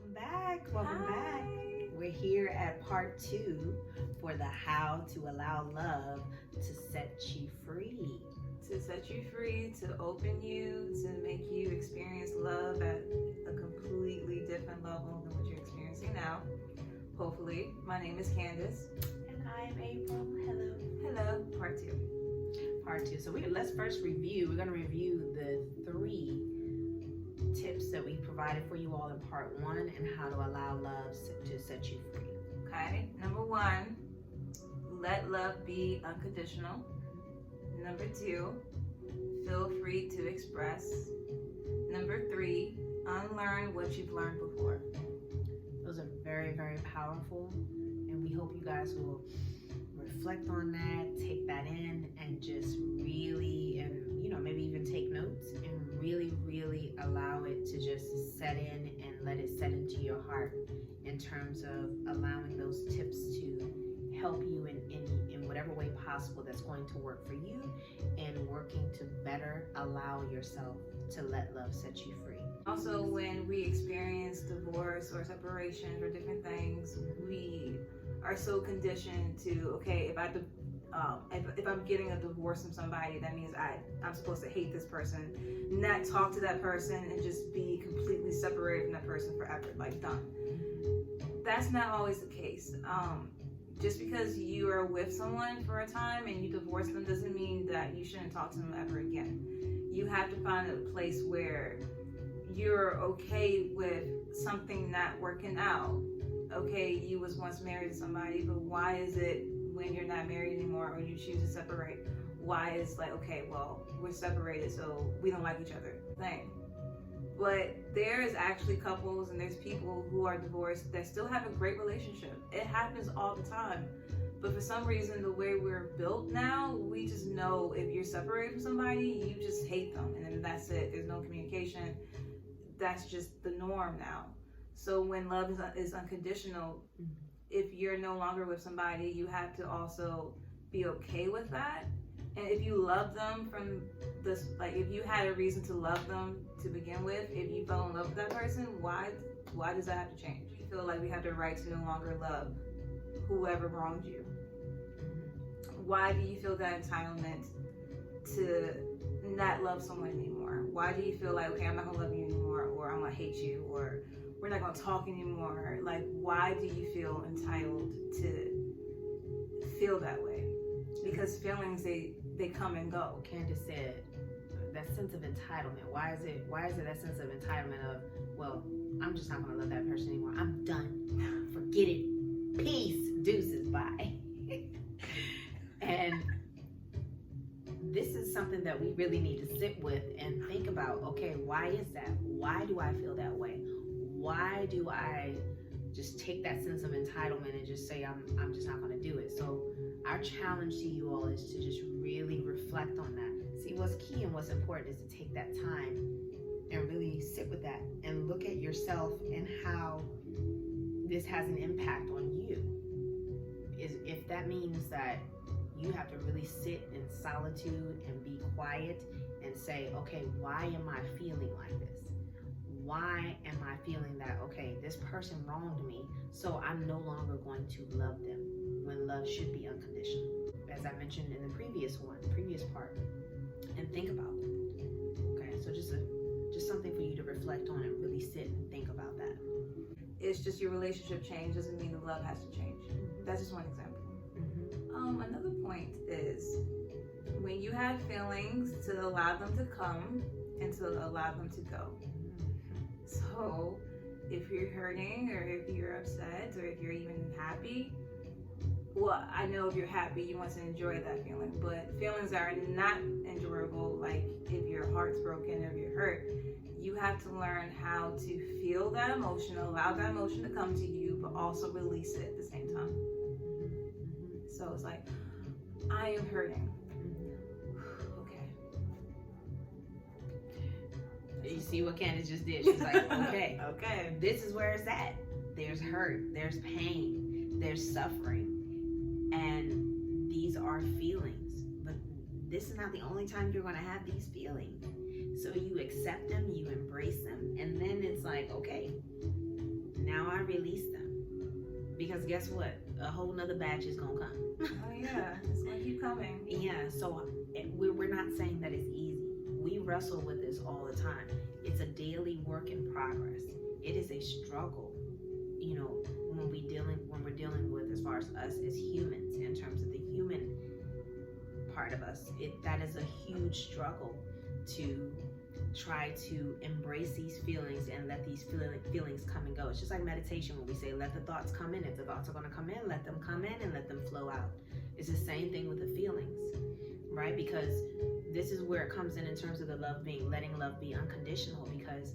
Welcome back. Welcome Hi. back. We're here at part 2 for the how to allow love to set you free. To set you free, to open you, to make you experience love at a completely different level than what you're experiencing now. Hopefully. My name is Candace. And I'm April. Hello. Hello, part 2. Part 2. So let's first review. We're going to review the 3 tips that we provided for you all in part 1 and how to allow love to set you free. Okay, number 1, let love be unconditional. Number 2, feel free to express. Number 3, unlearn what you've learned before. Those are very, very powerful, and we hope you guys will reflect on that, take that in, and just really, and maybe even take notes and really allow it to just set in and let it set into your heart in terms of allowing those tips to help you in whatever way possible that's going to work for you, and working to better allow yourself to let love set you free. Also, when we experience divorce or separations or different things, we are so conditioned to, okay, if I'm getting a divorce from somebody, that means I'm supposed to hate this person, not talk to that person, and just be completely separated from that person forever, like done. That's not always the case. Just because you are with someone for a time and you divorce them doesn't mean that you shouldn't talk to them ever again. You have to find a place where you're okay with something not working out. Okay, you was once married to somebody, but why is it when you're not married anymore or you choose to separate, why is like, okay, well, we're separated, so we don't like each other thing. But there is actually couples and there's people who are divorced that still have a great relationship. It happens all the time. But for some reason, the way we're built now, we just know if you're separated from somebody, you just hate them. And then that's it. There's no communication. That's just the norm now. So when love is unconditional, if you're no longer with somebody, you have to also be okay with that. And if you love them from this, like if you had a reason to love them to begin with, if you fell in love with that person, why does that have to change? You feel like we have the right to no longer love whoever wronged you. Why do you feel that entitlement to not love someone anymore? Why do you feel like, okay, I'm not gonna love you anymore, or I'm gonna hate you, or we're not gonna talk anymore? Like, why do you feel entitled to feel that way? Because feelings, they come and go. Candace said that sense of entitlement. Why is it that sense of entitlement of, well, I'm just not gonna love that person anymore. I'm done. Forget it. Peace. Deuces. Bye. And this is something that we really need to sit with and think about. Okay, why is that? Why do I feel that way? Why do I just take that sense of entitlement and just say I'm just not going to do it? So our challenge to you all is to just really reflect on that. See, what's key and what's important is to take that time and really sit with that and look at yourself and how this has an impact on you. If that means that you have to really sit in solitude and be quiet and say, okay, why am I feeling like this? Why am I feeling that, okay, this person wronged me, so I'm no longer going to love them, when love should be unconditional, as I mentioned in the previous part, and think about that. Okay, so just something for you to reflect on and really sit and think about that. It's just your relationship change doesn't mean the love has to change. That's just one example. Another point is when you have feelings, to allow them to come and to allow them to go. So if you're hurting, or if you're upset, or if you're even happy, well, I know if you're happy, you want to enjoy that feeling, but feelings are not enjoyable, like if your heart's broken or if you're hurt, you have to learn how to feel that emotion, allow that emotion to come to you, but also release it at the same time. So it's like, I am hurting. Okay. You see what Candace just did? She's like, okay, okay. This is where it's at. There's hurt, there's pain, there's suffering, and these are feelings. But this is not the only time you're going to have these feelings. So you accept them, you embrace them, and then it's like, okay, Now I release them. Because guess what? A whole nother batch is going to come. Oh, yeah. It's going to keep coming. Yeah, so we're not saying that it's easy. We wrestle with this all the time. It's a daily work in progress. It is a struggle, you know, when we're dealing with, as far as us as humans, in terms of the human part of us. That is a huge struggle to try to embrace these feelings and let these feelings come and go. It's just like meditation when we say let the thoughts come in. If the thoughts are going to come in, let them come in and let them flow out. It's the same thing with the feelings, right? Because this is where it comes in terms of the letting love be unconditional. Because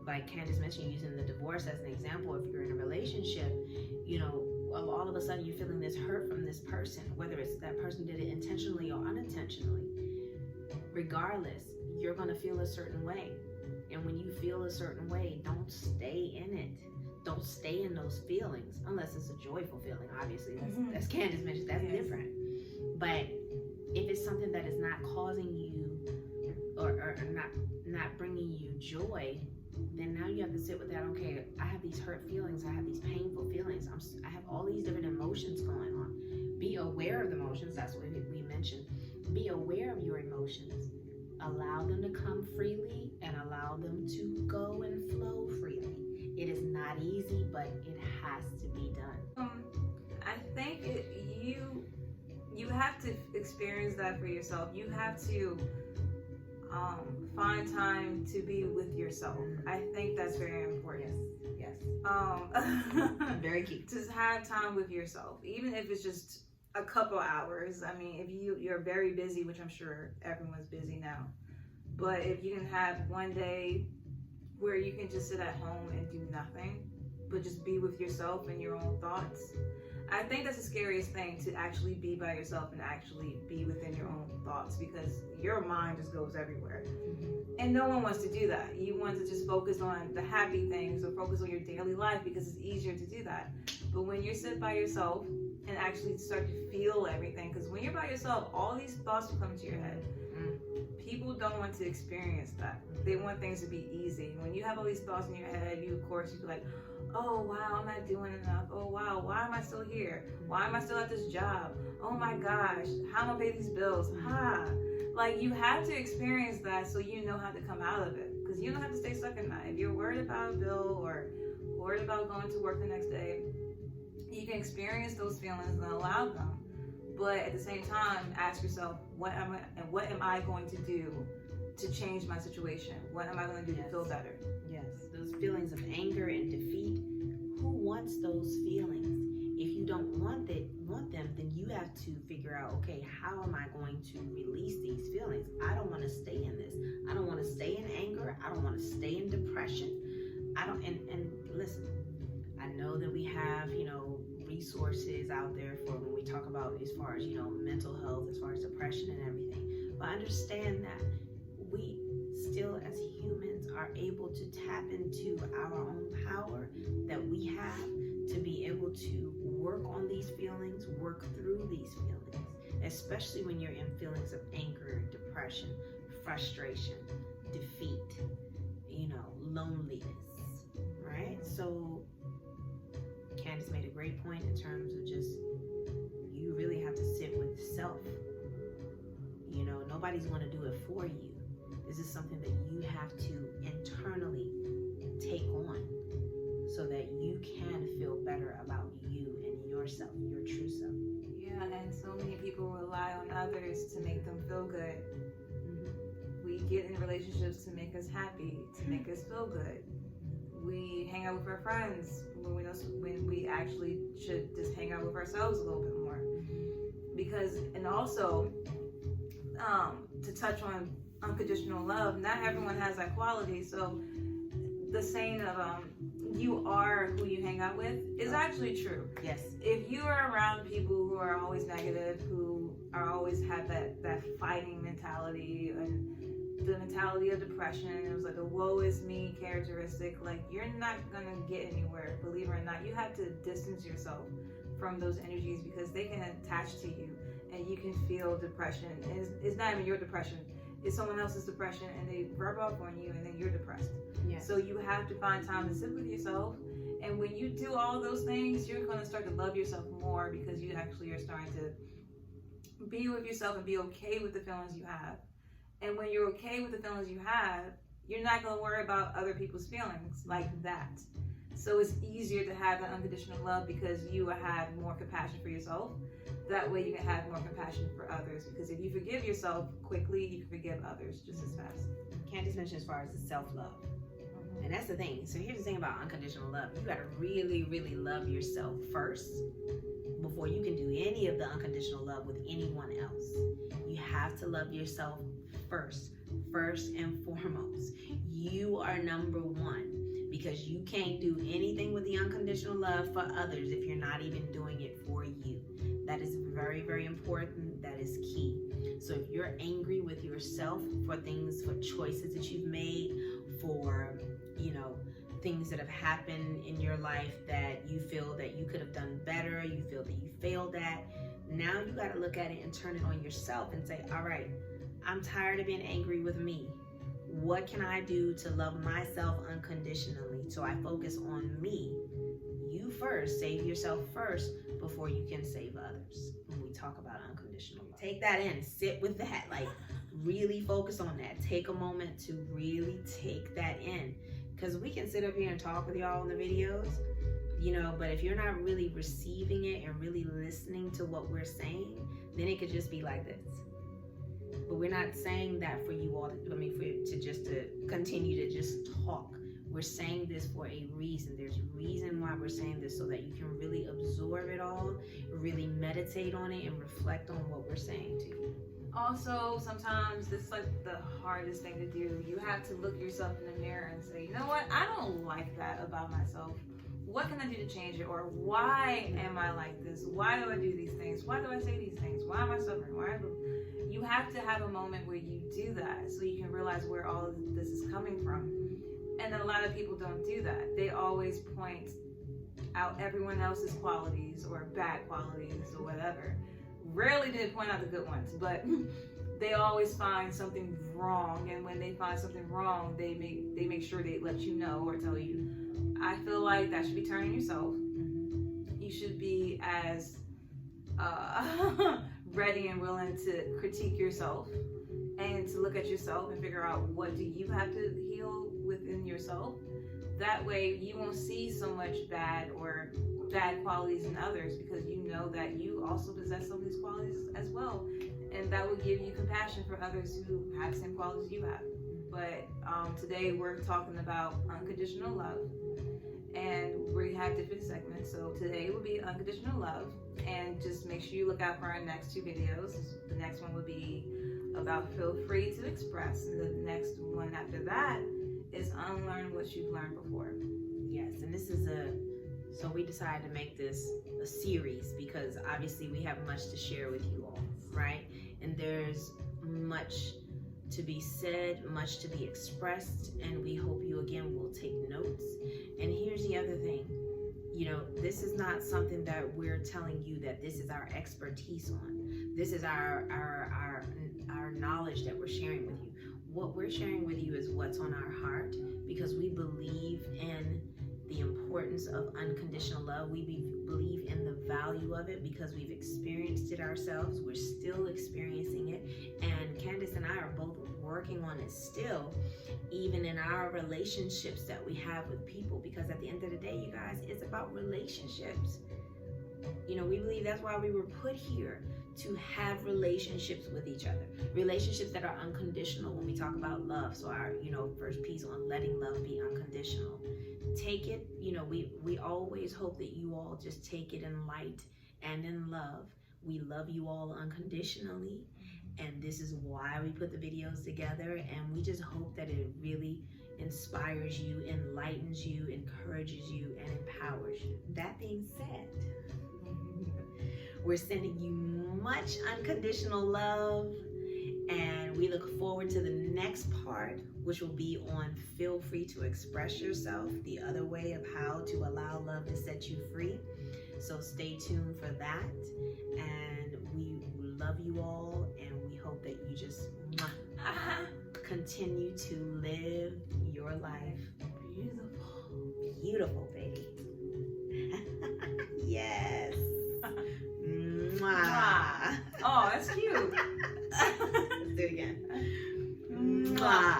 like Candace mentioned, using the divorce as an example, if you're in a relationship, you know, all of a sudden you're feeling this hurt from this person, whether it's that person did it intentionally or unintentionally. Regardless, you're going to feel a certain way. And when you feel a certain way, don't stay in it. Don't stay in those feelings unless it's a joyful feeling. Obviously, that's Candace mentioned, that's different. But if it's something that is not causing you or not bringing you joy, then now you have to sit with that. Okay, I have these hurt feelings, I have these painful feelings, I have all these different emotions going on. Be aware of the emotions. That's what we mentioned. Be aware of your emotions. Allow them to come freely and allow them to go and flow freely. It is not easy, but it has to be done. I think you have to experience that for yourself. You have to find time to be with yourself. I think that's very important. Yes. Very key. To have time with yourself, even if it's just a couple hours. I mean, if you're very busy, which I'm sure everyone's busy now, but if you can have one day where you can just sit at home and do nothing, but just be with yourself and your own thoughts. I think that's the scariest thing, to actually be by yourself and actually be within your own thoughts, because your mind just goes everywhere. And no one wants to do that. You want to just focus on the happy things or focus on your daily life because it's easier to do that. But when you sit by yourself and actually start to feel everything, because when you're by yourself, all these thoughts will come to your head. People don't want to experience that. They want things to be easy. When you have all these thoughts in your head, you be like, oh wow, I'm not doing enough. Oh wow, why am I still here? Why am I still at this job? Oh my gosh, how am I pay these bills? Like, you have to experience that so you know how to come out of it. Because you don't have to stay stuck in that. If you're worried about a bill or worried about going to work the next day, you can experience those feelings and allow them. But at the same time, ask yourself, what am I going to do to change my situation? What am I going to do to feel better? Yes, those feelings of anger and defeat. Who wants those feelings? If you don't want them, then you have to figure out, okay, how am I going to release these feelings? I don't want to stay in this. I don't want to stay in anger. I don't want to stay in depression. And listen, I know that we have, resources out there for when we talk about as far as, mental health, as far as depression and everything. But understand that we still as humans are able to tap into our own power that we have to be able to work on these feelings, work through these feelings, especially when you're in feelings of anger, depression, frustration, defeat, loneliness, right? So Candace made a great point in terms of just, you really have to sit with self. Nobody's going to do it for you. This is something that you have to internally take on so that you can feel better about you and yourself, your true self. Yeah, and so many people rely on others to make them feel good. We get in relationships to make us happy, to make us feel good. We hang out with our friends when we actually should just hang out with ourselves a little bit more. Because, and also, to touch on unconditional love, not everyone has that quality. So the saying of you are who you hang out with is actually true. Yes. If you are around people who are always negative, who are always have that fighting mentality and the mentality of depression, it was like a woe is me characteristic, like, you're not gonna get anywhere. Believe it or not, you have to distance yourself from those energies because they can attach to you and you can feel depression. It's not even your depression. is someone else's depression and they rub off on you and then you're depressed. Yes. So you have to find time to sit with yourself. And when you do all those things, you're going to start to love yourself more because you actually are starting to be with yourself and be okay with the feelings you have. And when you're okay with the feelings you have, you're not going to worry about other people's feelings like that. So it's easier to have that unconditional love because you have more compassion for yourself. That way you can have more compassion for others, because if you forgive yourself quickly, you can forgive others just as fast. Candace mentioned as far as the self-love. And that's the thing. So here's the thing about unconditional love. You got to really, really love yourself first before you can do any of the unconditional love with anyone else. You have to love yourself first and foremost. You are number one, because you can't do anything with the unconditional love for others if you're not even doing it for you. That is very, very important. That is key. So if you're angry with yourself for things, for choices that you've made, for, things that have happened in your life that you feel that you could have done better, you feel that you failed at, now you got to look at it and turn it on yourself and say, all right, I'm tired of being angry with me. What can I do to love myself unconditionally? So I focus on me. You first, save yourself first before you can save others. When we talk about unconditional love, take that in, sit with that, like really focus on that. Take a moment to really take that in, because we can sit up here and talk with y'all in the videos, but if you're not really receiving it and really listening to what we're saying, then it could just be like this. But we're not saying that for you all to continue to just talk. We're saying this for a reason. There's a reason why we're saying this, so that you can really absorb it all, really meditate on it, and reflect on what we're saying to you. Also, sometimes it's like the hardest thing to do. You have to look yourself in the mirror and say, you know what? I don't like that about myself. What can I do to change it? Or why am I like this? Why do I do these things? Why do I say these things? Why am I suffering? You have to have a moment where you do that so you can realize where all of this is coming from. And a lot of people don't do that. They always point out everyone else's qualities or bad qualities or whatever. Rarely do they point out the good ones, but they always find something wrong. And when they find something wrong, they make sure they let you know or tell you. I feel like that should be turning yourself. You should be as ready and willing to critique yourself and to look at yourself and figure out what do you have to heal within yourself. That way you won't see so much bad qualities in others, because you know that you also possess some of these qualities as well, and that will give you compassion for others who have the same qualities you have. But today we're talking about unconditional love, and we have different segments. So today will be unconditional love, and just make sure you look out for our next two videos. The next one will be about feel free to express, and the next one after that is unlearn what you've learned before. Yes, and this is so we decided to make this a series because obviously we have much to share with you all, right? And there's much to be said, much to be expressed, and we hope you again will take notes. And here's the other thing, this is not something that we're telling you that this is our expertise on. This is our knowledge that wewe're sharing with you. What we're sharing with you is what's on our heart, because we believe in the importance of unconditional love. We believe in the value of it because we've experienced it ourselves. We're still experiencing it, and Candace and I are both working on it still, even in our relationships that we have with people, because at the end of the day, you guys, it's about relationships. We believe that's why we were put here, to have relationships with each other, relationships that are unconditional. When we talk about love, so our first piece on letting love be unconditional, take it, we always hope that you all just take it in light and in love. We love you all unconditionally, and this is why we put the videos together, and we just hope that it really inspires you, enlightens you, encourages you, and empowers you. That being said, we're sending you much unconditional love, and we look forward to the next part, which will be on feel free to express yourself, the other way of how to allow love to set you free. So stay tuned for that, and we love you all, and we hope that you just Continue to live your life. Beautiful. Beautiful, baby. Yes. Mwah. Oh, that's cute. Let's do it again. Mwah.